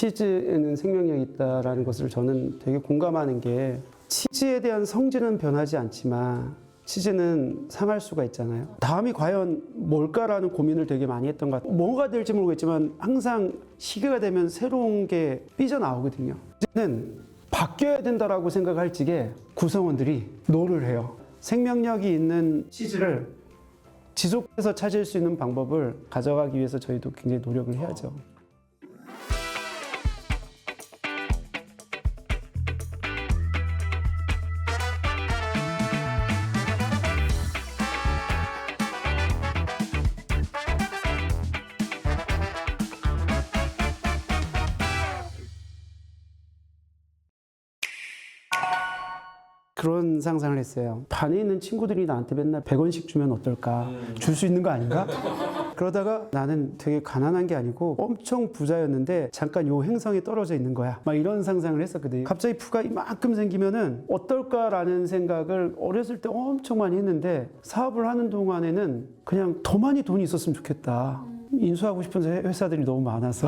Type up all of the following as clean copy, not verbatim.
치즈에는 생명력이 있다라는 것을 저는 되게 공감하는 게 치즈에 대한 성질은 변하지 않지만 치즈는 상할 수가 있잖아요. 다음이 과연 뭘까라는 고민을 되게 많이 했던 것 같아요. 뭐가 될지 모르겠지만 항상 시기가 되면 새로운 게 삐져나오거든요. 이제는 바뀌어야 된다라고 생각할 적에 구성원들이 노를 해요. 생명력이 있는 치즈를 지속해서 찾을 수 있는 방법을 가져가기 위해서 저희도 굉장히 노력을 해야죠. 그런 상상을 했어요. 반에 있는 친구들이 나한테 맨날 100원씩 주면 어떨까? 줄 수 있는 거 아닌가? 그러다가 나는 되게 가난한 게 아니고 엄청 부자였는데 잠깐 요 행성에 떨어져 있는 거야. 막 이런 상상을 했었거든요. 갑자기 부가 이만큼 생기면은 어떨까라는 생각을 어렸을 때 엄청 많이 했는데 사업을 하는 동안에는 그냥 더 많이 돈이 있었으면 좋겠다. 인수하고 싶은 회사들이 너무 많아서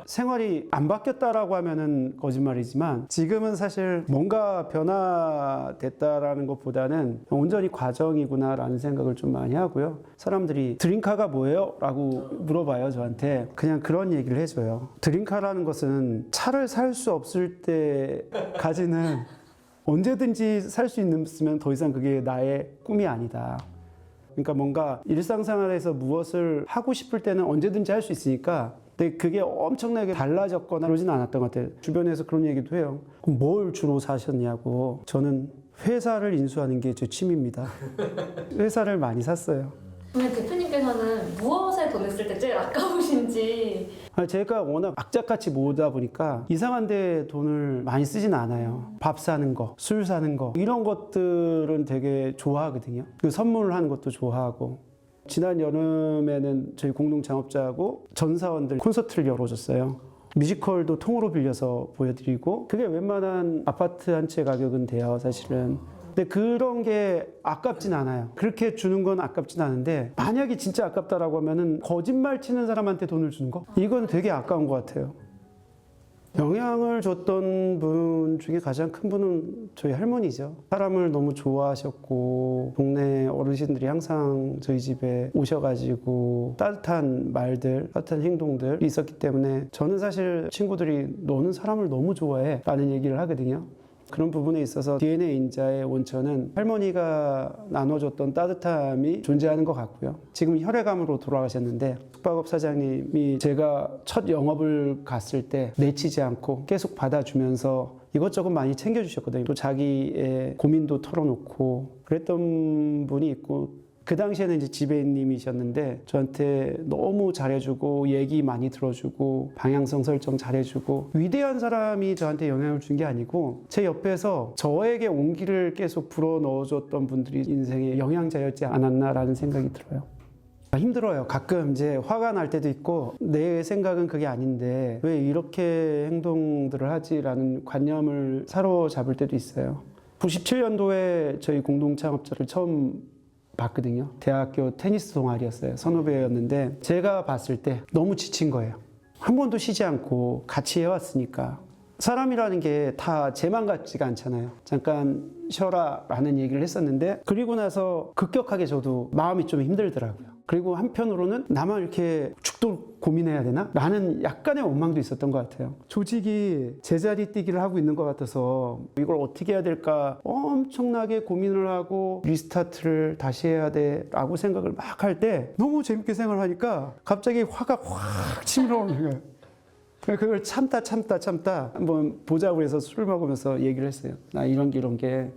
생활이 안 바뀌었다라고 하면은 거짓말이지만 지금은 사실 뭔가 변화됐다라는 것보다는 온전히 과정이구나라는 생각을 좀 많이 하고요. 사람들이 드림카가 뭐예요? 라고 물어봐요, 저한테. 그냥 그런 얘기를 해줘요. 드림카라는 것은 차를 살 수 없을 때까지는 언제든지 살 수 있으면 더 이상 그게 나의 꿈이 아니다. 그러니까 뭔가 일상생활에서 무엇을 하고 싶을 때는 언제든지 할 수 있으니까 근데 그게 엄청나게 달라졌거나 그러진 않았던 것 같아요. 주변에서 그런 얘기도 해요. 그럼 뭘 주로 사셨냐고. 저는 회사를 인수하는 게 제 취미입니다. 회사를 많이 샀어요. 그러면 대표님께서는 무엇에 돈을 쓸 때 제일 아까우신지. 제가 워낙 악착같이 모으다 보니까 이상한 데 돈을 많이 쓰진 않아요. 밥 사는 거, 술 사는 거 이런 것들은 되게 좋아하거든요. 그 선물을 하는 것도 좋아하고 지난 여름에는 저희 공동 창업자하고 전 사원들 콘서트를 열어줬어요. 뮤지컬도 통으로 빌려서 보여드리고 그게 웬만한 아파트 한 채 가격은 돼요, 사실은. 근데 그런 게 아깝진 않아요. 그렇게 주는 건 아깝진 않은데 만약에 진짜 아깝다라고 하면은 거짓말 치는 사람한테 돈을 주는 거? 이건 되게 아까운 것 같아요. 영향을 줬던 분 중에 가장 큰 분은 저희 할머니죠. 사람을 너무 좋아하셨고 동네 어르신들이 항상 저희 집에 오셔가지고 따뜻한 말들, 따뜻한 행동들이 있었기 때문에 저는 사실 친구들이 너는 사람을 너무 좋아해 라는 얘기를 하거든요. 그런 부분에 있어서 DNA 인자의 원천은 할머니가 나눠줬던 따뜻함이 존재하는 것 같고요. 지금 혈액암으로 돌아가셨는데 숙박업 사장님이 제가 첫 영업을 갔을 때 내치지 않고 계속 받아주면서 이것저것 많이 챙겨주셨거든요. 또 자기의 고민도 털어놓고 그랬던 분이 있고 그 당시에는 이제 지배인님이셨는데 저한테 너무 잘해주고 얘기 많이 들어주고 방향성 설정 잘해주고 위대한 사람이 저한테 영향을 준 게 아니고 제 옆에서 저에게 온기를 계속 불어넣어줬던 분들이 인생의 영향자였지 않았나라는 생각이 들어요. 힘들어요. 가끔 이제 화가 날 때도 있고 내 생각은 그게 아닌데 왜 이렇게 행동들을 하지라는 관념을 사로잡을 때도 있어요. 97년도에 저희 공동창업자를 처음 봤거든요. 대학교 테니스 동아리였어요. 선후배였는데 제가 봤을 때 너무 지친 거예요. 한 번도 쉬지 않고 같이 해왔으니까 사람이라는 게 다 쟤만 같지가 않잖아요. 잠깐 쉬어라 라는 얘기를 했었는데 그리고 나서 급격하게 저도 마음이 좀 힘들더라고요. 그리고 한편으로는 나만 이렇게 죽도록 고민해야 되나? 라는 약간의 원망도 있었던 것 같아요. 조직이 제자리 뛰기를 하고 있는 것 같아서 이걸 어떻게 해야 될까 엄청나게 고민을 하고 리스타트를 다시 해야 돼 라고 생각을 막 할 때 너무 재밌게 생활하니까 갑자기 화가 확 치밀어오는 거예요. 그걸 참다 한번 보자고 해서 술 먹으면서 얘기를 했어요. 나 이런 게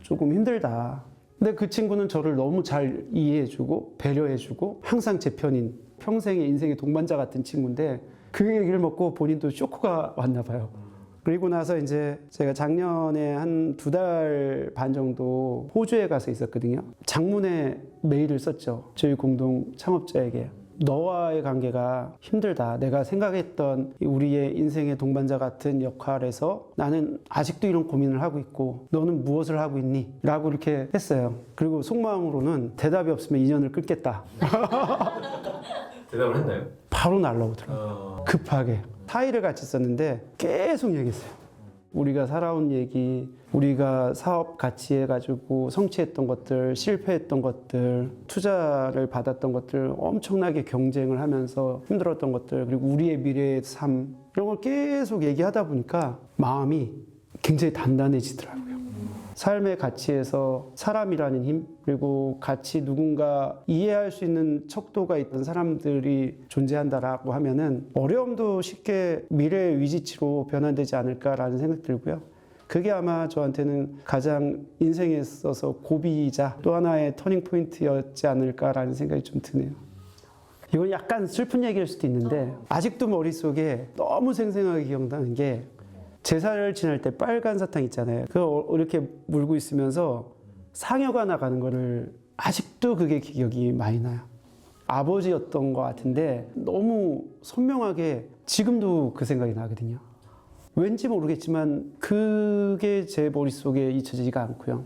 조금 힘들다. 근데 그 친구는 저를 너무 잘 이해해주고 배려해주고 항상 제 편인 평생의 인생의 동반자 같은 친구인데 그 얘기를 먹고 본인도 쇼크가 왔나 봐요. 그리고 나서 이제 제가 작년에 한 2달 반 정도 호주에 가서 있었거든요. 장문의 메일을 썼죠. 저희 공동 창업자에게. 너와의 관계가 힘들다. 내가 생각했던 우리의 인생의 동반자 같은 역할에서 나는 아직도 이런 고민을 하고 있고 너는 무엇을 하고 있니? 라고 이렇게 했어요. 그리고 속마음으로는 대답이 없으면 인연을 끊겠다. 대답을 했나요? 바로 날라오더라고요. 급하게. 타일을 같이 썼는데 계속 얘기했어요. 우리가 살아온 얘기, 우리가 사업 같이 해가지고 성취했던 것들, 실패했던 것들, 투자를 받았던 것들, 엄청나게 경쟁을 하면서 힘들었던 것들, 그리고 우리의 미래의 삶, 이런 걸 계속 얘기하다 보니까 마음이 굉장히 단단해지더라고요. 삶의 가치에서 사람이라는 힘, 그리고 같이 누군가 이해할 수 있는 척도가 있던 사람들이 존재한다라고 하면은 어려움도 쉽게 미래의 위지치로 변환되지 않을까라는 생각 들고요. 그게 아마 저한테는 가장 인생에 있어서 고비이자 또 하나의 터닝 포인트였지 않을까라는 생각이 좀 드네요. 이건 약간 슬픈 얘기일 수도 있는데 아직도 머릿속에 너무 생생하게 기억나는 게 제사를 지낼 때 빨간 사탕 있잖아요. 그거 이렇게 물고 있으면서 상여가 나가는 거를 아직도 그게 기억이 많이 나요. 아버지였던 것 같은데 너무 선명하게 지금도 그 생각이 나거든요. 왠지 모르겠지만 그게 제 머릿속에 잊혀지지가 않고요.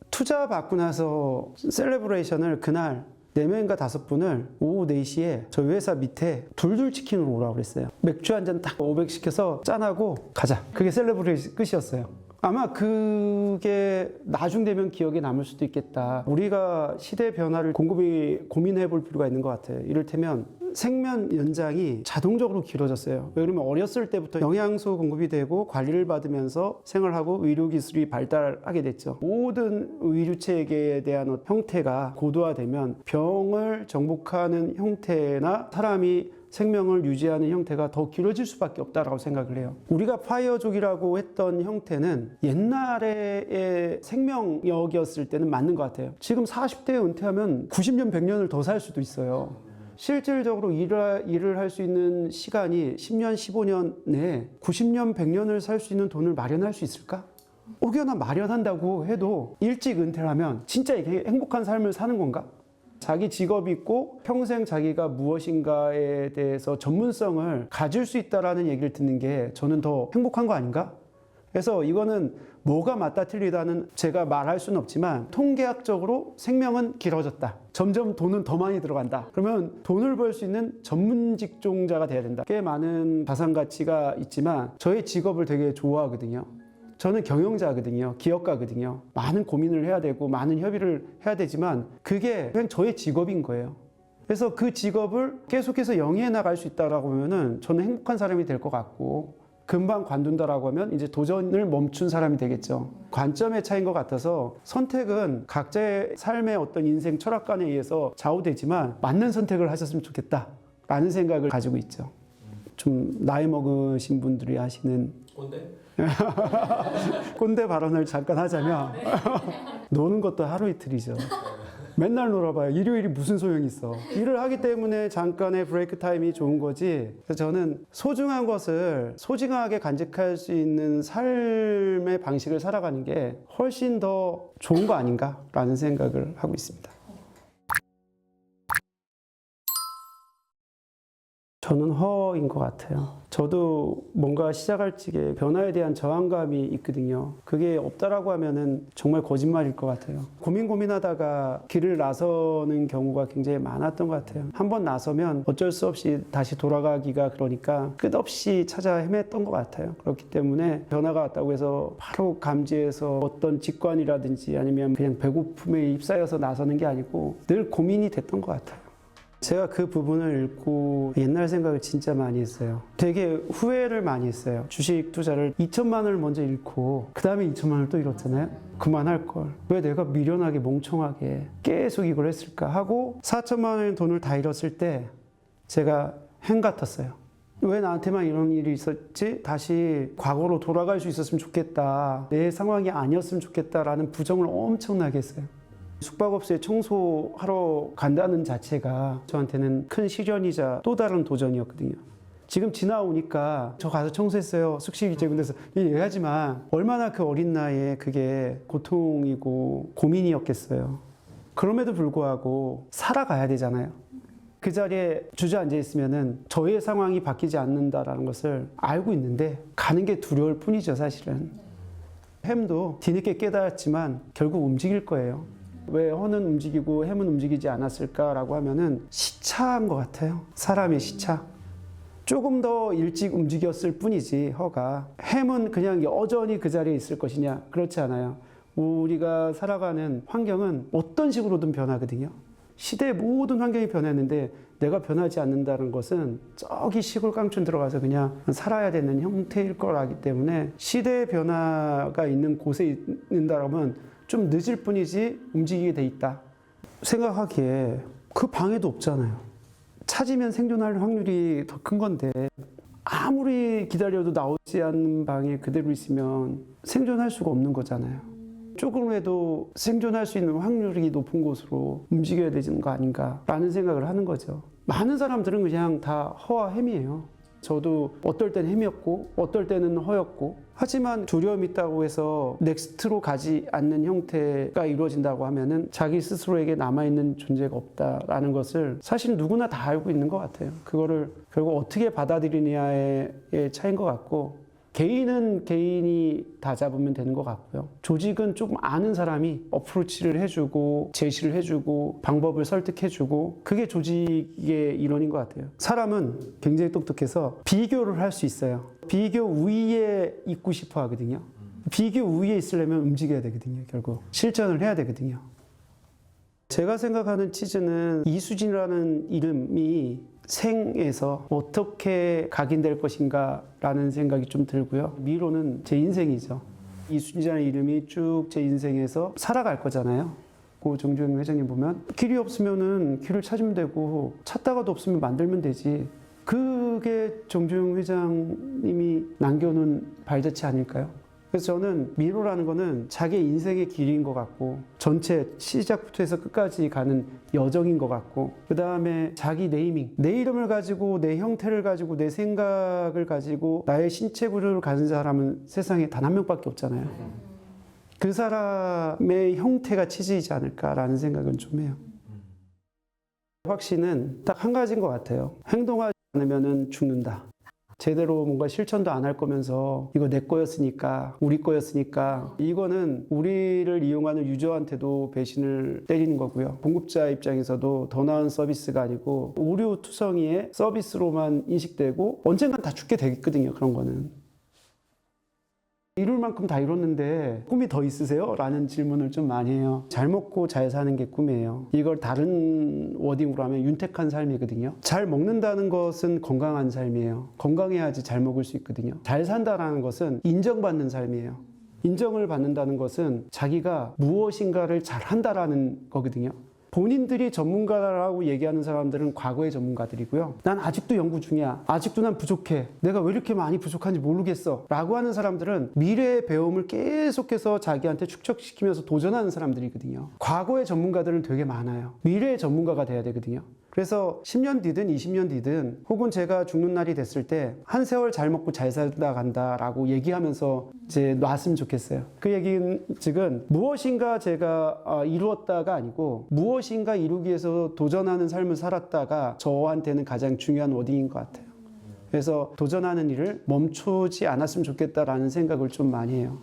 투자 받고 나서 셀레브레이션을 그날 4명인가 5분을 오후 4시에 저희 회사 밑에 둘둘 치킨으로 오라고 그랬어요. 맥주 한 잔 딱 500 시켜서 짠하고 가자. 그게 셀레브레이션 끝이었어요. 아마 그게 나중 되면 기억에 남을 수도 있겠다. 우리가 시대 변화를 곰곰이 고민해 볼 필요가 있는 것 같아요. 이를테면 생명 연장이 자동적으로 길어졌어요. 왜 그러면 어렸을 때부터 영양소 공급이 되고 관리를 받으면서 생활하고 의료기술이 발달하게 됐죠. 모든 의료체계에 대한 형태가 고도화되면 병을 정복하는 형태나 사람이 생명을 유지하는 형태가 더 길어질 수밖에 없다라고 생각을 해요. 우리가 파이어족이라고 했던 형태는 옛날의 생명력이었을 때는 맞는 것 같아요. 지금 40대에 은퇴하면 90년, 100년을 더 살 수도 있어요. 실질적으로 일을 할 수 있는 시간이 10년, 15년 내에 90년, 100년을 살 수 있는 돈을 마련할 수 있을까? 혹여나 마련한다고 해도 일찍 은퇴를 하면 진짜 이게 행복한 삶을 사는 건가? 자기 직업이 있고 평생 자기가 무엇인가에 대해서 전문성을 가질 수 있다라는 얘기를 듣는 게 저는 더 행복한 거 아닌가? 그래서 이거는 뭐가 맞다 틀리다는 제가 말할 수는 없지만 통계학적으로 생명은 길어졌다. 점점 돈은 더 많이 들어간다. 그러면 돈을 벌 수 있는 전문 직종자가 돼야 된다. 꽤 많은 자산 가치가 있지만 저의 직업을 되게 좋아하거든요. 저는 경영자거든요. 기업가거든요. 많은 고민을 해야 되고 많은 협의를 해야 되지만 그게 그냥 저의 직업인 거예요. 그래서 그 직업을 계속해서 영위해 나갈 수 있다라고 하면은 저는 행복한 사람이 될 것 같고 금방 관둔다라고 하면 이제 도전을 멈춘 사람이 되겠죠. 관점의 차이인 것 같아서 선택은 각자의 삶의 어떤 인생 철학관에 의해서 좌우되지만 맞는 선택을 하셨으면 좋겠다라는 생각을 가지고 있죠. 좀 나이 먹으신 분들이 하시는 꼰대? 꼰대 발언을 잠깐 하자면 노는 것도 하루 이틀이죠. 맨날 놀아봐요. 일요일이 무슨 소용이 있어. 일을 하기 때문에 잠깐의 브레이크 타임이 좋은 거지. 그래서 저는 소중한 것을 소중하게 간직할 수 있는 삶의 방식을 살아가는 게 훨씬 더 좋은 거 아닌가라는 생각을 하고 있습니다. 저는 허인 것 같아요. 저도 뭔가 시작할 적에 변화에 대한 저항감이 있거든요. 그게 없다라고 하면은 정말 거짓말일 것 같아요. 고민하다가 길을 나서는 경우가 굉장히 많았던 것 같아요. 한번 나서면 어쩔 수 없이 다시 돌아가기가 그러니까 끝없이 찾아 헤맸던 것 같아요. 그렇기 때문에 변화가 왔다고 해서 바로 감지해서 어떤 직관이라든지 아니면 그냥 배고픔에 휩싸여서 나서는 게 아니고 늘 고민이 됐던 것 같아요. 제가 그 부분을 읽고 옛날 생각을 진짜 많이 했어요. 되게 후회를 많이 했어요. 주식 투자를 2천만 원을 먼저 잃고 그 다음에 2천만 원을 또 잃었잖아요. 그만할 걸. 왜 내가 미련하게 멍청하게 계속 이걸 했을까 하고 4천만 원의 돈을 다 잃었을 때 제가 행 같았어요. 왜 나한테만 이런 일이 있었지? 다시 과거로 돌아갈 수 있었으면 좋겠다. 내 상황이 아니었으면 좋겠다라는 부정을 엄청나게 했어요. 숙박업소에 청소하러 간다는 자체가 저한테는 큰 시련이자 또 다른 도전이었거든요. 지금 지나오니까 저 가서 청소했어요. 숙식이 제공돼서 얘기하지만 얼마나 그 어린 나이에 그게 고통이고 고민이었겠어요. 그럼에도 불구하고 살아가야 되잖아요. 그 자리에 주저앉아 있으면은 저의 상황이 바뀌지 않는다라는 것을 알고 있는데 가는 게 두려울 뿐이죠, 사실은. 햄도 뒤늦게 깨달았지만 결국 움직일 거예요. 왜 허는 움직이고 햄은 움직이지 않았을까라고 하면은 시차인 것 같아요. 사람의 시차. 조금 더 일찍 움직였을 뿐이지 허가. 햄은 그냥 여전히 그 자리에 있을 것이냐? 그렇지 않아요. 우리가 살아가는 환경은 어떤 식으로든 변하거든요. 시대의 모든 환경이 변했는데 내가 변하지 않는다는 것은 저기 시골 깡촌 들어가서 그냥 살아야 되는 형태일 거라기 때문에 시대의 변화가 있는 곳에 있는다면 좀 늦을 뿐이지 움직이게 돼 있다. 생각하기에 그 방해도 없잖아요. 찾으면 생존할 확률이 더 큰 건데 아무리 기다려도 나오지 않는 방에 그대로 있으면 생존할 수가 없는 거잖아요. 조금이라도 생존할 수 있는 확률이 높은 곳으로 움직여야 되는 거 아닌가라는 생각을 하는 거죠. 많은 사람들은 그냥 다 허와 햄이에요. 저도 어떨 때는 햄이었고 어떨 때는 허였고, 하지만 두려움이 있다고 해서 넥스트로 가지 않는 형태가 이루어진다고 하면은 자기 스스로에게 남아있는 존재가 없다라는 것을 사실 누구나 다 알고 있는 것 같아요. 그거를 결국 어떻게 받아들이느냐의 차이인 것 같고, 개인은 개인이 다 잡으면 되는 것 같고요. 조직은 조금 아는 사람이 어프로치를 해주고 제시를 해주고 방법을 설득해주고, 그게 조직의 일원인 것 같아요. 사람은 굉장히 똑똑해서 비교를 할 수 있어요. 비교 우위에 있고 싶어 하거든요. 비교 우위에 있으려면 움직여야 되거든요. 결국 실천을 해야 되거든요. 제가 생각하는 치즈는 이수진이라는 이름이 생에서 어떻게 각인될 것인가 라는 생각이 좀 들고요. 미로는 제 인생이죠. 이수진이라는 이름이 쭉 제 인생에서 살아갈 거잖아요. 고 정주영 회장님 보면 길이 없으면은 길을 찾으면 되고 찾다가도 없으면 만들면 되지. 그게 정주영 회장님이 남겨놓은 발자취 아닐까요? 그래서 저는 미로라는 거는 자기 인생의 길인 것 같고, 전체 시작부터 해서 끝까지 가는 여정인 것 같고, 그 다음에 자기 네이밍, 내 이름을 가지고 내 형태를 가지고 내 생각을 가지고 나의 신체 구조를 가진 사람은 세상에 단 한 명밖에 없잖아요. 그 사람의 형태가 치즈이지 않을까라는 생각은 좀 해요. 확신은 딱 한 가지인 것 같아요. 행동하지 않으면 죽는다. 제대로 뭔가 실천도 안 할 거면서 이거 내 거였으니까, 우리 거였으니까, 이거는 우리를 이용하는 유저한테도 배신을 때리는 거고요. 공급자 입장에서도 더 나은 서비스가 아니고 오류 투성이의 서비스로만 인식되고 언젠간 다 죽게 되거든요. 그런 거는. 이룰 만큼 다 이뤘는데 꿈이 더 있으세요? 라는 질문을 좀 많이 해요. 잘 먹고 잘 사는 게 꿈이에요. 이걸 다른 워딩으로 하면 윤택한 삶이거든요. 잘 먹는다는 것은 건강한 삶이에요. 건강해야지 잘 먹을 수 있거든요. 잘 산다는 것은 인정받는 삶이에요. 인정을 받는다는 것은 자기가 무엇인가를 잘 한다라는 거거든요. 본인들이 전문가라고 얘기하는 사람들은 과거의 전문가들이고요. 난 아직도 연구 중이야. 아직도 난 부족해. 내가 왜 이렇게 많이 부족한지 모르겠어. 라고 하는 사람들은 미래의 배움을 계속해서 자기한테 축적시키면서 도전하는 사람들이거든요. 과거의 전문가들은 되게 많아요. 미래의 전문가가 돼야 되거든요. 그래서 10년 뒤든 20년 뒤든 혹은 제가 죽는 날이 됐을 때 한 세월 잘 먹고 잘 살다 간다라고 얘기하면서 이제 놨으면 좋겠어요. 그 얘기는 즉은 무엇인가 제가 이루었다가 아니고 무엇인가 이루기 위해서 도전하는 삶을 살았다가 저한테는 가장 중요한 워딩인 것 같아요. 그래서 도전하는 일을 멈추지 않았으면 좋겠다라는 생각을 좀 많이 해요.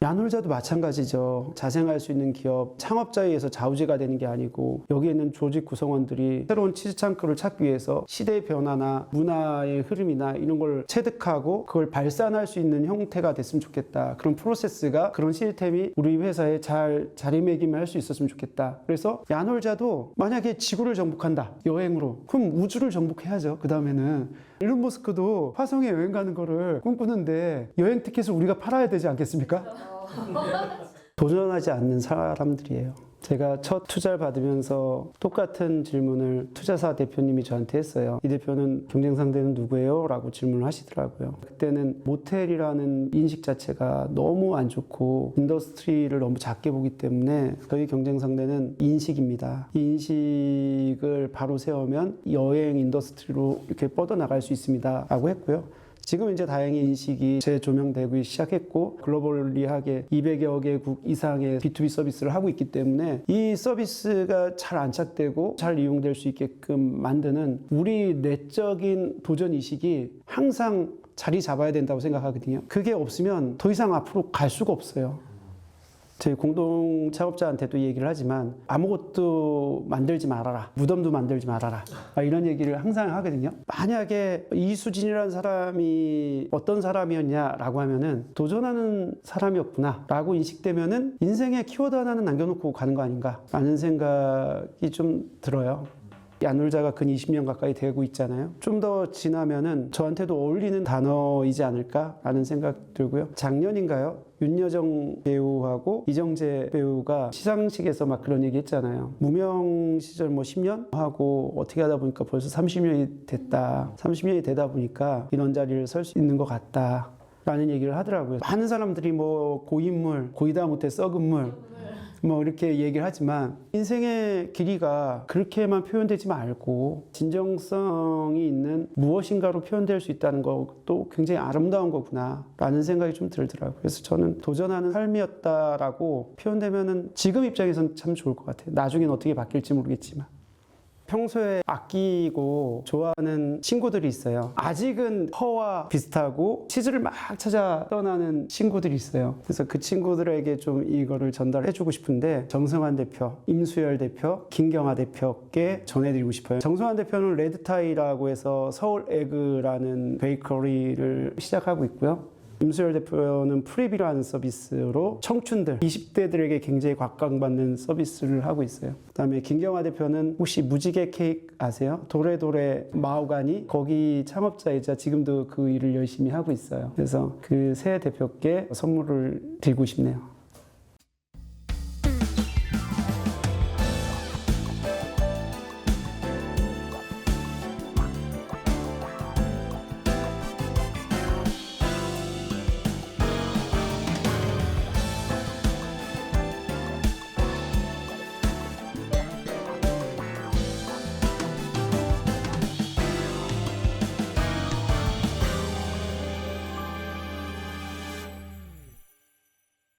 야놀자도 마찬가지죠. 자생할 수 있는 기업, 창업자에 의해서 좌우지가 되는 게 아니고 여기에 있는 조직 구성원들이 새로운 치즈 창구를 찾기 위해서 시대의 변화나 문화의 흐름이나 이런 걸 체득하고 그걸 발산할 수 있는 형태가 됐으면 좋겠다. 그런 프로세스가, 그런 시스템이 우리 회사에 잘 자리매김을 할 수 있었으면 좋겠다. 그래서 야놀자도 만약에 지구를 정복한다. 여행으로. 그럼 우주를 정복해야죠. 그 다음에는 일론 머스크도 화성에 여행 가는 거를 꿈꾸는데 여행 티켓을 우리가 팔아야 되지 않겠습니까? 도전하지 않는 사람들이에요. 제가 첫 투자를 받으면서 똑같은 질문을 투자사 대표님이 저한테 했어요. 이 대표는 경쟁 상대는 누구예요? 라고 질문을 하시더라고요. 그때는 모텔이라는 인식 자체가 너무 안 좋고 인더스트리를 너무 작게 보기 때문에 저희 경쟁 상대는 인식입니다. 이 인식을 바로 세우면 여행 인더스트리로 이렇게 뻗어나갈 수 있습니다. 라고 했고요. 지금 이제 다행히 인식이 재조명되기 시작했고 글로벌리하게 200여 개국 이상의 B2B 서비스를 하고 있기 때문에 이 서비스가 잘 안착되고 잘 이용될 수 있게끔 만드는 우리 내적인 도전 의식이 항상 자리 잡아야 된다고 생각하거든요. 그게 없으면 더 이상 앞으로 갈 수가 없어요. 저희 공동 창업자한테도 얘기를 하지만 아무것도 만들지 말아라. 무덤도 만들지 말아라. 이런 얘기를 항상 하거든요. 만약에 이수진이라는 사람이 어떤 사람이었냐라고 하면은 도전하는 사람이었구나 라고 인식되면은 인생에 키워드 하나는 남겨놓고 가는 거 아닌가 라는 생각이 좀 들어요. 안울자가 근 20년 가까이 되고 있잖아요. 좀 더 지나면은 저한테도 어울리는 단어이지 않을까라는 생각 들고요. 작년인가요? 윤여정 배우하고 이정재 배우가 시상식에서 막 그런 얘기 했잖아요. 무명 시절 뭐 10년 하고 어떻게 하다 보니까 벌써 30년이 됐다. 30년이 되다 보니까 이런 자리를 설 수 있는 것 같다. 라는 얘기를 하더라고요. 많은 사람들이 뭐 고인물, 고이다 못해 썩은 물 뭐 이렇게 얘기를 하지만 인생의 길이가 그렇게만 표현되지 말고 진정성이 있는 무엇인가로 표현될 수 있다는 것도 굉장히 아름다운 거구나 라는 생각이 좀 들더라고요. 그래서 저는 도전하는 삶이었다라고 표현되면은 지금 입장에서는 참 좋을 것 같아요. 나중엔 어떻게 바뀔지 모르겠지만. 평소에 아끼고 좋아하는 친구들이 있어요. 아직은 허와 비슷하고 치즈를 막 찾아 떠나는 친구들이 있어요. 그래서 그 친구들에게 좀 이거를 전달해주고 싶은데 정승환 대표, 임수열 대표, 김경아 대표께 전해드리고 싶어요. 정승환 대표는 레드타이라고 해서 서울 에그라는 베이커리를 시작하고 있고요. 임수열 대표는 프리비라는 서비스로 청춘들, 20대들에게 굉장히 각광받는 서비스를 하고 있어요. 그다음에 김경아 대표는 혹시 무지개 케이크 아세요? 도레도레 마오가니 거기 창업자이자 지금도 그 일을 열심히 하고 있어요. 그래서 그 세 대표께 선물을 드리고 싶네요.